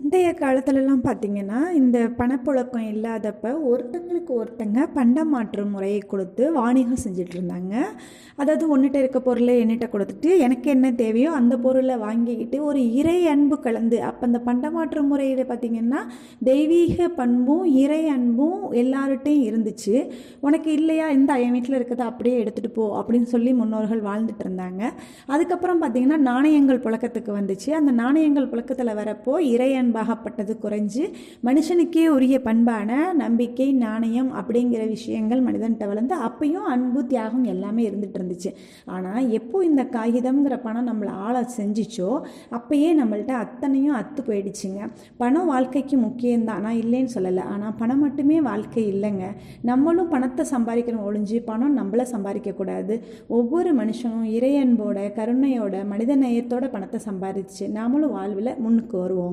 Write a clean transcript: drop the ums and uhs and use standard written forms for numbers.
பண்டைய காலத்துலலாம் பார்த்திங்கன்னா, இந்த பணப்புழக்கம் இல்லாதப்ப ஒருத்தங்களுக்கு ஒருத்தங்க பண்டமாற்று முறையை கொடுத்து வாணிகம் செஞ்சுட்ருந்தாங்க. அதாவது ஒன்னுட்ட இருக்க பொருளை என்னிட்ட கொடுத்துட்டு, எனக்கு என்ன தேவையோ அந்த பொருளை வாங்கிக்கிட்டு ஒரு இறை அன்பு கலந்து, அப்போ அந்த பண்டமாற்று முறையில் பார்த்திங்கன்னா தெய்வீக பண்பும் இறை அன்பும் எல்லார்ட்டையும் இருந்துச்சு. உனக்கு இல்லையா, இந்த என் வீட்டில் இருக்கிறத அப்படியே எடுத்துகிட்டு போ அப்படின்னு சொல்லி முன்னோர்கள் வாழ்ந்துட்டு இருந்தாங்க. அதுக்கப்புறம் பார்த்திங்கன்னா நாணயங்கள் புழக்கத்துக்கு வந்துச்சு. அந்த நாணயங்கள் புழக்கத்தில் வரப்போ இறை அன்பாகப்பட்டது குறைஞ்சு மனுஷனுக்கே உரிய பண்பான நம்பிக்கை, நாணயம் அப்படிங்கிற விஷயங்கள் மனிதன்கிட்ட வளர்ந்து அப்பயும் அன்பு, தியாகம் எல்லாமே இருந்துட்டு இருந்துச்சு. ஆனால் எப்போ இந்த காகிதம்ங்கிற பணம் நம்மளை ஆள செஞ்சிச்சோ அப்பயே நம்மள்ட்ட அத்தனையும் அத்து போயிடுச்சுங்க. பணம் வாழ்க்கைக்கு முக்கியம்தான், நான் இல்லைன்னு சொல்லலை. ஆனால் பணம் மட்டுமே வாழ்க்கை இல்லைங்க. நம்மளும் பணத்தை சம்பாதிக்கணும் ஒழிஞ்சு பணம் நம்மளை சம்பாதிக்கக்கூடாது. ஒவ்வொரு மனுஷனும் இறை அன்போட, கருணையோட, மனித நேயத்தோட பணத்தை சம்பாதிச்சு நாமளும் வாழ்வில் முன்னுக்கு வருவோம்.